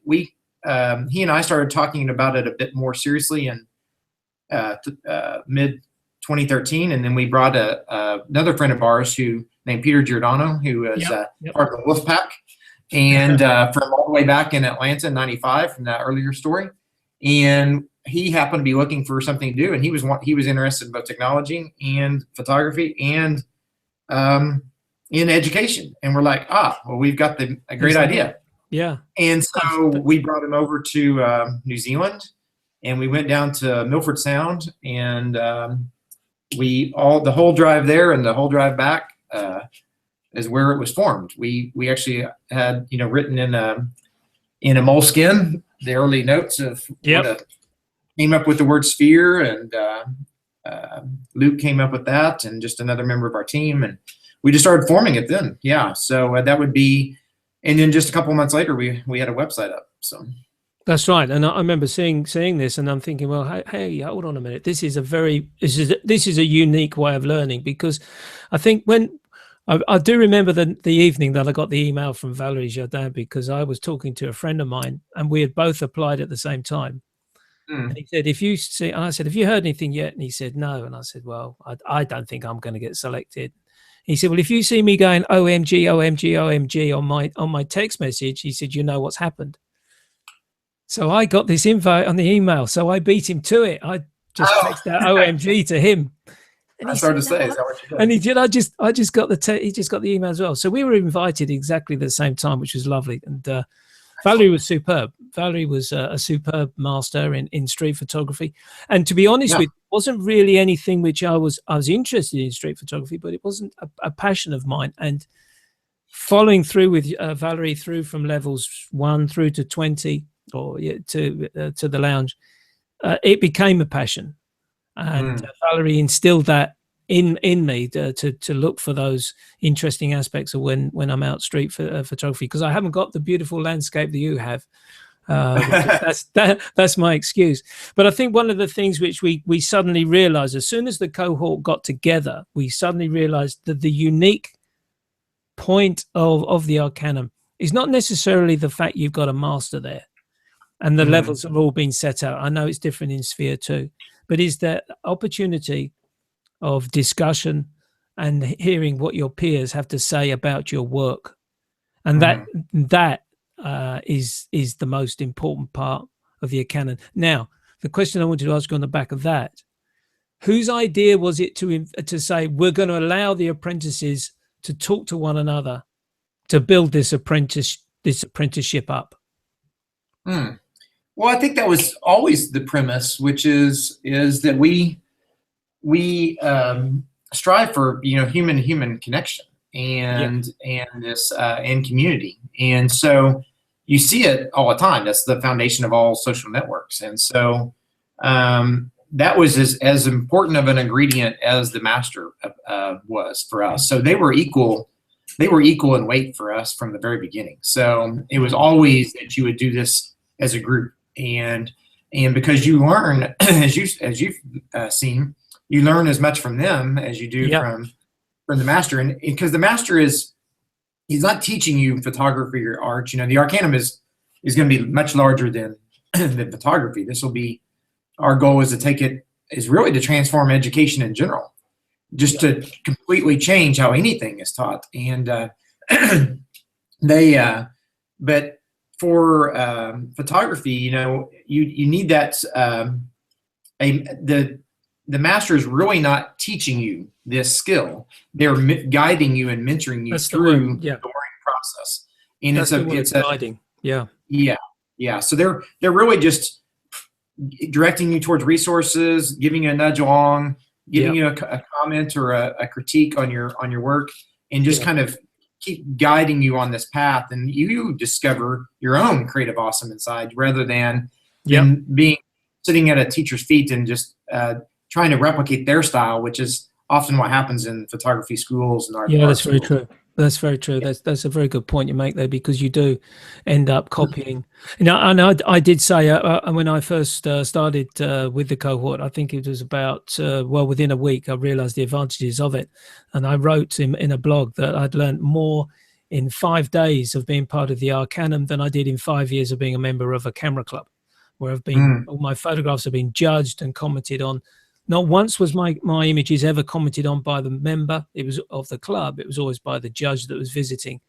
and I started talking about it a bit more seriously in mid 2013, and then we brought another friend of ours named Peter Giordano, who is part of the Wolfpack, and from all the way back in Atlanta in '95 from that earlier story. And he happened to be looking for something to do, and he was interested in both technology and photography and in education. And we're like, well, we've got a great idea. Yeah. And so we brought him over to New Zealand, and we went down to Milford Sound, and the whole drive there and the whole drive back is where it was formed. We actually had, you know, written in a moleskin the early notes of came up with the word sphere, and Luke came up with that, and just another member of our team, and we just started forming it then. Yeah, so that would be, and then just a couple of months later, we had a website up. So that's right. And I remember seeing this, and I'm thinking, well, hey, hold on a minute. This is a unique way of learning, because I think when I do remember the evening that I got the email from Valerie Jardin, because I was talking to a friend of mine, and we had both applied at the same time. And he said, and I said, have you heard anything yet? And he said, no. And I said, well, I don't think I'm going to get selected. He said, well, if you see me going OMG, OMG, OMG on my text message, he said, you know what's happened. So I got this info on the email. So I beat him to it. I just texted out OMG to him. And I started to say, is that what you did? And he did. I just got he just got the email as well. So we were invited exactly the same time, which was lovely. And Valerie was superb. Valerie was a superb master in street photography. And to be honest with you, it wasn't really anything which I was interested in street photography, but it wasn't a passion of mine. And following through with Valerie through from levels 1 through to 20 or to the lounge, it became a passion. And Valerie instilled that in me to look for those interesting aspects of when I'm out street photography, because I haven't got the beautiful landscape that you have. That's my excuse. But I think one of the things which we suddenly realized as soon as the cohort got together, we suddenly realized that the unique point of the Arcanum is not necessarily the fact you've got a master there and the levels have all been set out. I know it's different in Sphere too, but is that opportunity of discussion and hearing what your peers have to say about your work. And that is the most important part of the Arcanum. Now, the question I wanted to ask you on the back of that, whose idea was it to say, we're going to allow the apprentices to talk to one another to build this apprenticeship up? Well, I think that was always the premise, which is that we strive for human connection and this and community, and so you see it all the time. That's the foundation of all social networks, and so that was as important of an ingredient as the master was for us. So they were equal in weight for us from the very beginning. So it was always that you would do this as a group, and because you learn as you've seen, you learn as much from them as you do from the master. And because the master he's not teaching you photography or art. The Arcanum is going to be much larger than photography. This will be, our goal is really to transform education in general, just to completely change how anything is taught. And but for photography, you need that. The master is really not teaching you this skill; they're guiding you and mentoring you through the learning process. And it's guiding. Yeah. So they're really just directing you towards resources, giving you a nudge along, giving you a comment or a critique on your work, and just kind of keep guiding you on this path. And you discover your own creative awesome inside, rather than being sitting at a teacher's feet and just trying to replicate their style, which is often what happens in photography schools and art. Yeah, that's very true. That's very true. That's a very good point you make there, because you do end up copying. And I did say when I first started with the cohort, I think it was about within a week, I realized the advantages of it, and I wrote in a blog that I'd learned more in 5 days of being part of the Arcanum than I did in 5 years of being a member of a camera club, where all my photographs have been judged and commented on. Not once was my images ever commented on by the member. It was of the club. It was always by the judge that was visiting.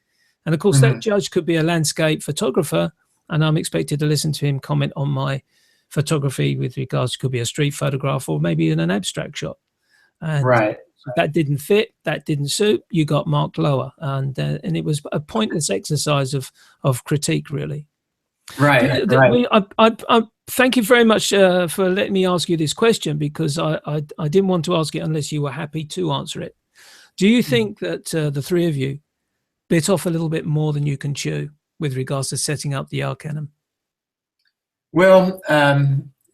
And of course, that judge could be a landscape photographer, and I'm expected to listen to him comment on my photography with regards to, could be a street photograph or maybe in an abstract shot. And that didn't fit, that didn't suit, you got marked lower. And it was a pointless exercise of critique, really. Right. I thank you very much for letting me ask you this question, because I didn't want to ask it unless you were happy to answer it. Do you think that the three of you bit off a little bit more than you can chew with regards to setting up the Arcanum? Well,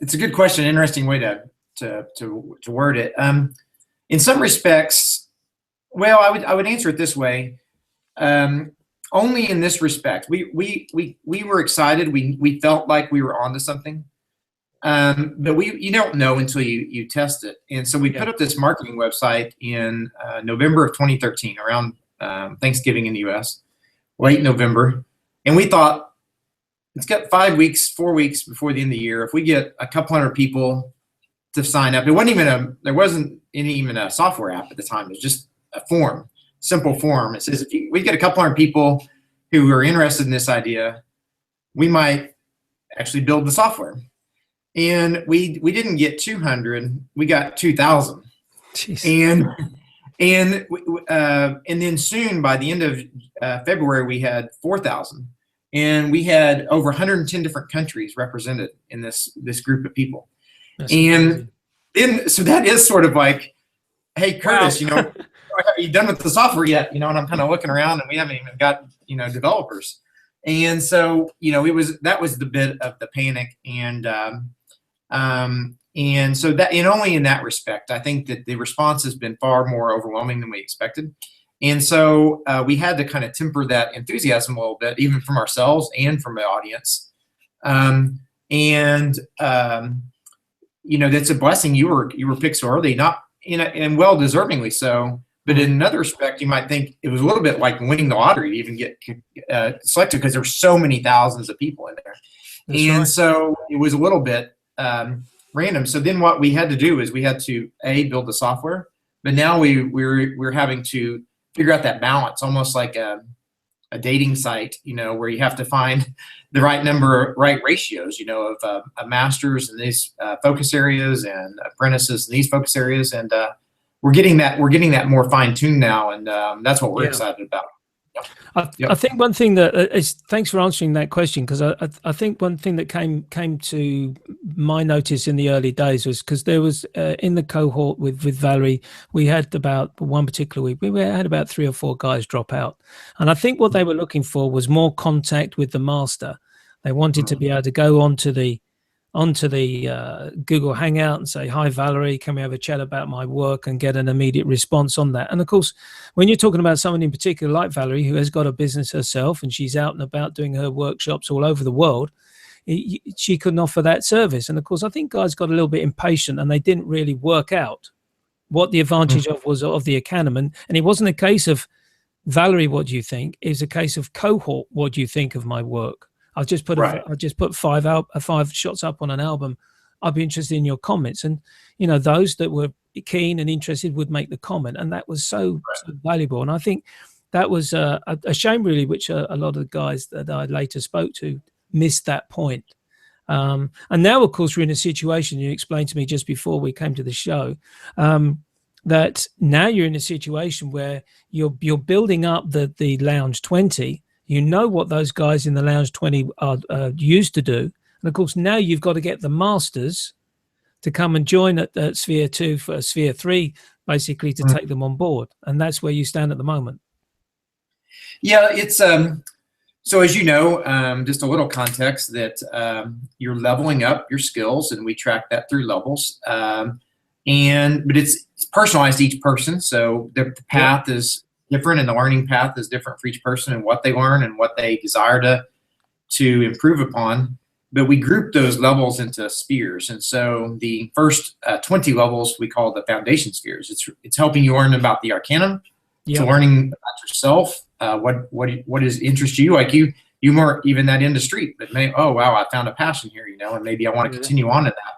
it's a good question. Interesting way to word it. In some respects, well, I would answer it this way. Only in this respect, we were excited. We felt like we were onto something, but you don't know until you test it. And so we put up this marketing website in November of 2013, around Thanksgiving in the U.S., late November, and we thought, it's got 4 weeks before the end of the year. If we get a couple hundred people to sign up, there wasn't even a software app at the time. It was just a form, simple form. It says, if we get a couple hundred people who are interested in this idea, we might actually build the software. And we didn't get 200, we got 2,000. And then soon, by the end of February, we had 4,000. And we had over 110 different countries represented in this group of people. That's amazing. So that is sort of like, hey, Curtis, wow. Are you done with the software yet? And I'm kind of looking around, and we haven't even got, developers. And so, that was the bit of the panic. And so that, and only in that respect, I think that the response has been far more overwhelming than we expected. And so we had to kind of temper that enthusiasm a little bit, even from ourselves and from the audience. That's a blessing. You were picked so early, and well deservingly so. But in another respect, you might think it was a little bit like winning the lottery to even get selected, because there's so many thousands of people in there. That's right. So it was a little bit random. So then what we had to do is we had to build the software, but now we're having to figure out that balance, almost like a dating site, where you have to find the right ratios, of masters in these focus areas and apprentices in these focus areas. And we're getting that more fine tuned now. And that's what we're excited about. I think one thing that is, thanks for answering that question, because I think one thing that came to my notice in the early days was because there was in the cohort with Valerie, we had about one particular week, we had about 3 or 4 guys drop out. And I think what they were looking for was more contact with the master. They wanted to be able to go onto the Google Hangout and say, hi, Valerie, can we have a chat about my work, and get an immediate response on that. And of course, when you're talking about someone in particular like Valerie, who has got a business herself and she's out and about doing her workshops all over the world, she couldn't offer that service. And of course, I think guys got a little bit impatient, and they didn't really work out what the advantage of the Arcanum. And it wasn't a case of, Valerie, what do you think? It was a case of, cohort, what do you think of my work? I've just put 5 shots up on an album. I'd be interested in your comments. And those that were keen and interested would make the comment, and that was so valuable. And I think that was a shame, really, which a lot of the guys that I later spoke to missed that point. And now, of course, we're in a situation, you explained to me just before we came to the show, that now you're in a situation where you're building up the Lounge 20. You know what those guys in the Lounge 20 are used to do. And of course, now you've got to get the masters to come and join at Sphere 2 for Sphere 3, basically, to take them on board. And that's where you stand at the moment. Yeah, it's so as you know, just a little context that you're leveling up your skills, and we track that through levels. But it's personalized to each person. So the path is different, and the learning path is different for each person, and what they learn and what they desire to improve upon. But we group those levels into spheres. And so the first 20 levels we call the foundation spheres. It's helping you learn about the Arcanum, to learning about yourself, what is interest you. Like you weren't even that into street, but oh wow, I found a passion here, and maybe I want to continue on to that.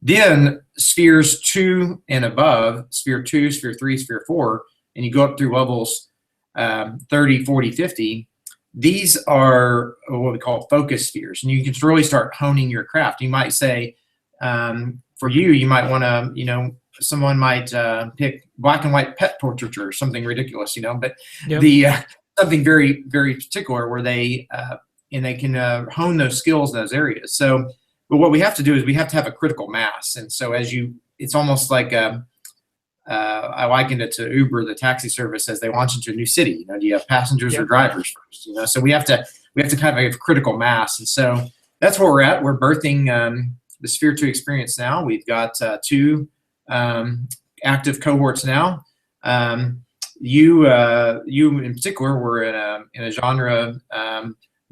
Then spheres 2 and above, Sphere 2, Sphere 3, Sphere 4, and you go up through levels 30, 40, 50, these are what we call focus spheres. And you can really start honing your craft. You might say, for you might want to, someone might pick black and white pet portraiture or something ridiculous, but something very, very particular where they can hone those skills in those areas. So, but what we have to do is we have to have a critical mass. And so it's almost like I likened it to Uber, the taxi service, as they launch into a new city. Do you have passengers or drivers first? So we have to kind of have critical mass, and so that's where we're at. We're birthing the Sphere 2 experience now. We've got 2 active cohorts now. You in particular were in a genre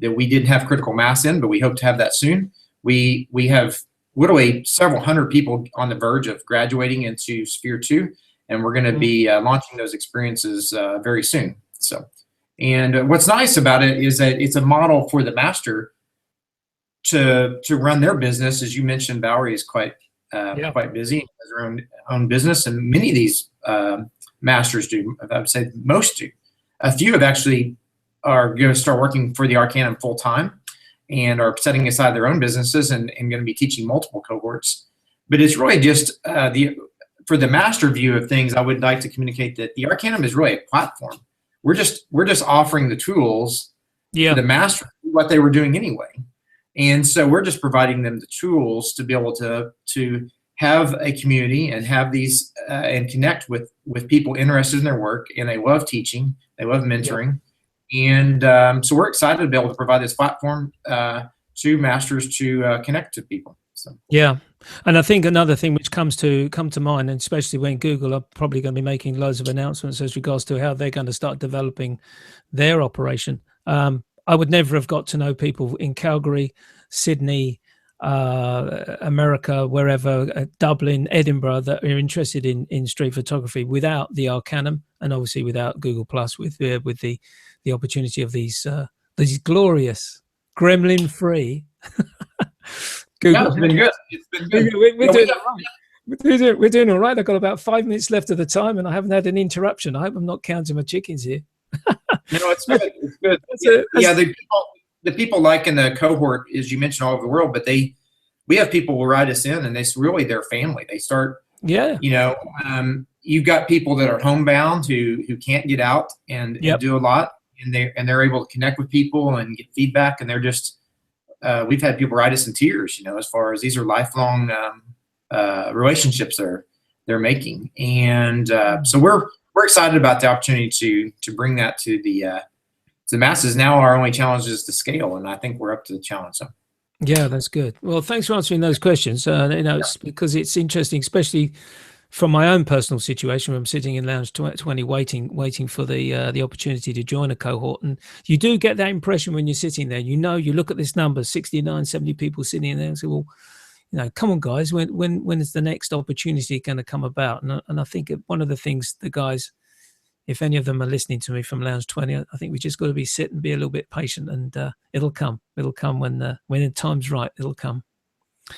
that we didn't have critical mass in, but we hope to have that soon. We have literally several hundred people on the verge of graduating into Sphere 2, and we're going to be launching those experiences very soon. So, and what's nice about it is that it's a model for the master to run their business. As you mentioned, Bowery is quite busy, has their own business, and many of these masters do. I would say most do. A few have actually are going to start working for the Arcanum full time, and are setting aside their own businesses and going to be teaching multiple cohorts. But it's really just for the master view of things. I would like to communicate that the Arcanum is really a platform. We're just offering the tools for the master, what they were doing anyway. And so we're just providing them the tools to be able to have a community and have these and connect with people interested in their work, and they love teaching, they love mentoring. And so we're excited to be able to provide this platform to masters to connect to people. So. Yeah. And I think another thing which come to mind, and especially when Google are probably going to be making loads of announcements as regards to how they're going to start developing their operation. I would never have got to know people in Calgary, Sydney, America, wherever, Dublin, Edinburgh, that are interested in street photography without the Arcanum, and obviously without Google Plus, with the opportunity of these glorious gremlin-free. Google. Yeah, it's been good. It's been good. We're doing all right. I've got about 5 minutes left of the time, and I haven't had an interruption. I hope I'm not counting my chickens here. No, it's good. It's good. The people like in the cohort, as you mentioned, all over the world, but we have people who write us in, and it's really their family. They start, you've got people that are homebound who can't get out and do a lot, and they're able to connect with people and get feedback, and they're just we've had people write us in tears, as far as these are lifelong relationships they're making, and so we're excited about the opportunity to bring that to the masses. Now our only challenge is to scale, and I think we're up to the challenge. So. Yeah, that's good. Well, thanks for answering those questions. It's because it's interesting, especially from my own personal situation, where I'm sitting in Lounge 20 waiting for the opportunity to join a cohort. And you do get that impression when you're sitting there. You look at this number, 69, 70 people sitting in there, and say, well, come on, guys, when is the next opportunity going to come about? And I think one of the things the guys, if any of them are listening to me from Lounge 20, I think we just got to be sit and be a little bit patient, and it'll come. It'll come when the time's right. It'll come.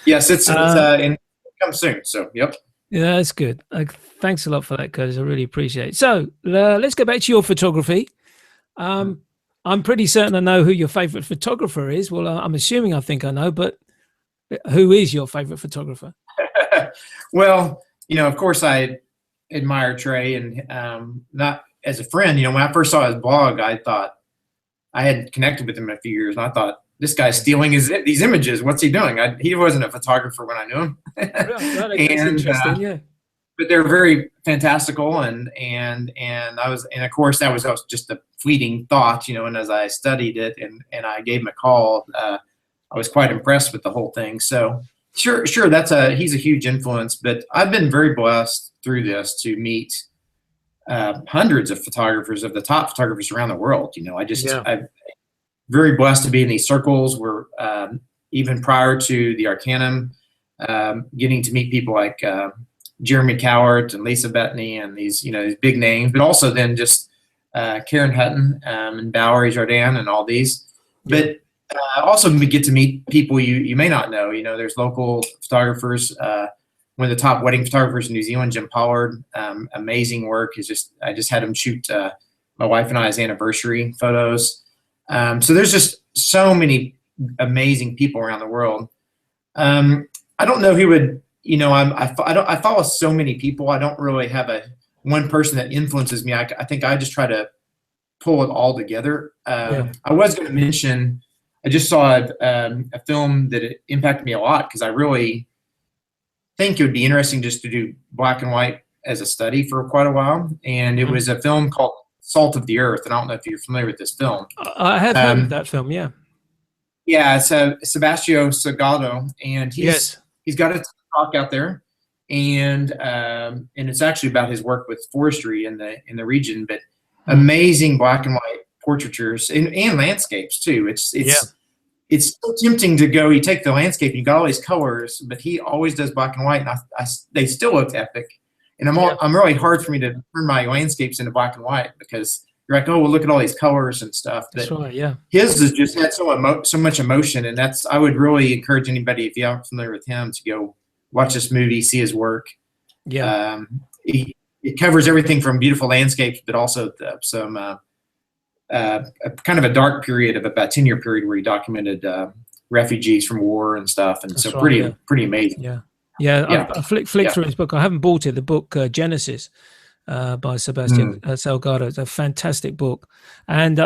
Yes, it'll come soon. So, yep. Yeah, that's good. Thanks a lot for that, Curtis. I really appreciate it. So let's go back to your photography. I'm pretty certain I know who your favorite photographer is. Well, I'm assuming I think I know, but who is your favorite photographer? Well, of course I admire Trey, and not as a friend. When I first saw his blog, I thought I had connected with him in a few years, and I thought, this guy's stealing these images. What's he doing? He wasn't a photographer when I knew him. That's interesting, yeah. But they're very fantastical, and of course that was just a fleeting thought, and as I studied it and I gave him a call, I was quite impressed with the whole thing. So sure, he's a huge influence. But I've been very blessed through this to meet hundreds of photographers, of the top photographers around the world. I'm very blessed to be in these circles where even prior to the Arcanum, getting to meet people like Jeremy Cowart and Lisa Bettany and these big names, but also then just Karen Hutton and Bowery Jardin and all these. But also we get to meet people you may not know. There's local photographers. One of the top wedding photographers in New Zealand, Jim Pollard, amazing work. I just had him shoot my wife and I's anniversary photos. So there's just so many amazing people around the world. I don't know who would, I follow so many people. I don't really have one person that influences me. I think I just try to pull it all together. I was going to mention, I just saw a film that it impacted me a lot, because I really think it would be interesting just to do black and white as a study for quite a while. And it was a film called Salt of the Earth. And I don't know if you're familiar with this film. I have heard of that film, yeah. Yeah, it's Sebastião Salgado, and he's got a talk out there, and it's actually about his work with forestry in the region. But amazing black and white portraitures and landscapes too. It's so tempting to go. You take the landscape, and you got all these colors, but he always does black and white, and they still look epic. And I'm really hard for me to turn my landscapes into black and white, because you're like, oh, well, look at all these colors and stuff. But that's right, yeah. His has just had so much emotion, and I would really encourage anybody, if you're not familiar with him, to go watch this movie, see his work. Yeah. It covers everything from beautiful landscapes, but also some kind of a dark period of about 10-year period where he documented refugees from war and stuff, and that's pretty amazing. Yeah. I flicked through his book. I haven't bought it. The book Genesis by Sebastian Salgado. It's a fantastic book, and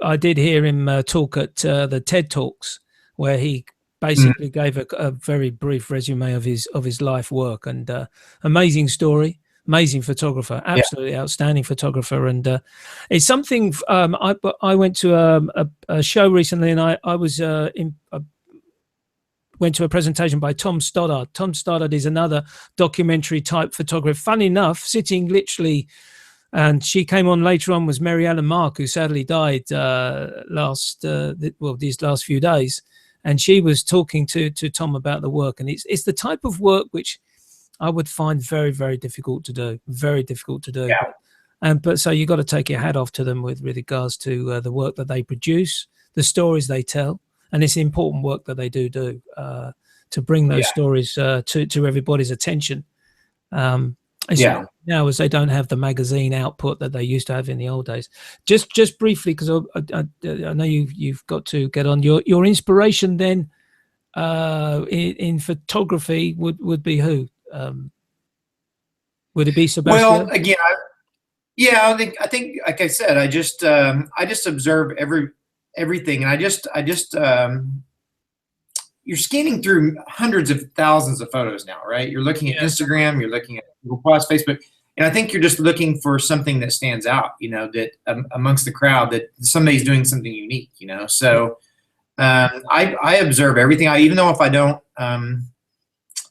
I did hear him talk at the TED Talks, where he basically gave a very brief resume of his life work, and amazing story. Amazing photographer, absolutely outstanding photographer, and it's something. I went to a show recently, and I went to a presentation by Tom Stoddard. Tom Stoddard is another documentary type photographer. Funny enough, sitting literally, and she came on later on, was Mary Ellen Mark, who sadly died these last few days, and she was talking to Tom about the work, and it's the type of work which I would find very, very difficult to do. Very difficult to do. Yeah. But so you got to take your hat off to them with regards to the work that they produce, the stories they tell, and it's important work that they do to bring those stories to everybody's attention. Now, as they don't have the magazine output that they used to have in the old days. Just briefly, because I know you've got to get on. Your inspiration then in photography would be who? Would it be Sebastian? Well, again, I think, like I said, I just observe everything, and I just you're scanning through hundreds of thousands of photos now, right? You're looking at Instagram, you're looking at Google Plus, Facebook, and I think you're just looking for something that stands out, that amongst the crowd, that somebody's doing something unique, So I observe everything.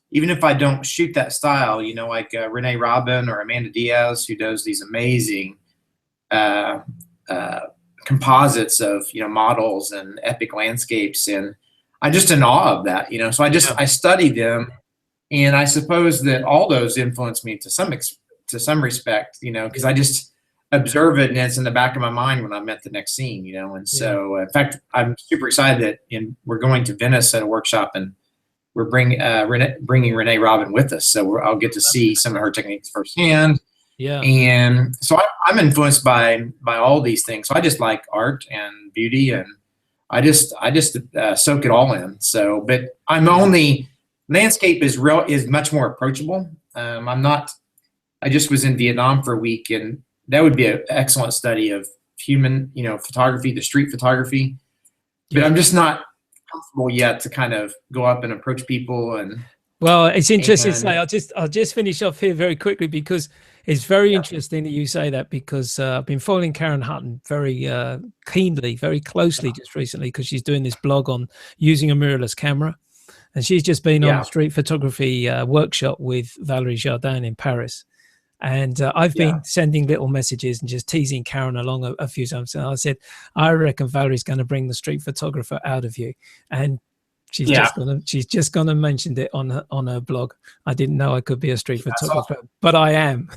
Even if I don't shoot that style, like Renee Robin or Amanda Diaz, who does these amazing composites of models and epic landscapes, and I'm just in awe of that. So I study them, and I suppose that all those influence me to some respect, because I just observe it, and it's in the back of my mind when I'm at the next scene, And so, in fact, I'm super excited that we're going to Venice at a workshop, and we're bringing Renee Robin with us, so I'll get to see some of her techniques firsthand. Yeah. And so I'm influenced by all these things. So I just like art and beauty, and I just soak it all in. So, but landscape is much more approachable. I just was in Vietnam for a week, and that would be an excellent study of human, photography, the street photography. But I'm just not comfortable yet to kind of go up and approach people. And well, it's interesting to say. I'll just finish off here very quickly, because it's very interesting that you say that, because I've been following Karen Hutton very keenly, very closely just recently, because she's doing this blog on using a mirrorless camera, and she's just been on a street photography workshop with Valerie Jardin in Paris. And I've been sending little messages and just teasing Karen along a few times. And I said, I reckon Valerie's going to bring the street photographer out of you. And she's just gonna mention it on her blog. I didn't know I could be a street photographer, but I am.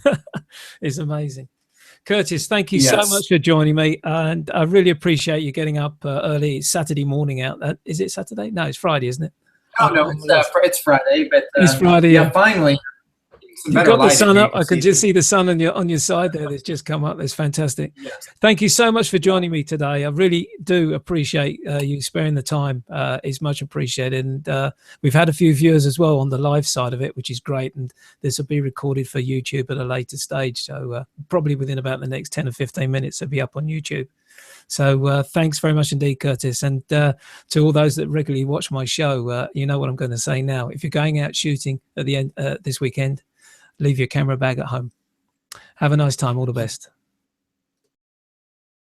It's amazing. Curtis, thank you so much for joining me, and I really appreciate you getting up early. It's Saturday morning out. Is it Saturday? No, it's Friday, isn't it? Oh no, it's Friday, but it's Friday. Yeah, finally. You've got the sun up. I can just see the sun on your side there. That's just come up. That's fantastic. Yes. Thank you so much for joining me today. I really do appreciate you sparing the time. It's much appreciated. And we've had a few viewers as well on the live side of it, which is great. And this will be recorded for YouTube at a later stage. So probably within about the next 10 or 15 minutes, it'll be up on YouTube. So thanks very much indeed, Curtis. And to all those that regularly watch my show, you know what I'm going to say now. If you're going out shooting at the end this weekend, leave your camera bag at home. Have a nice time. All the best.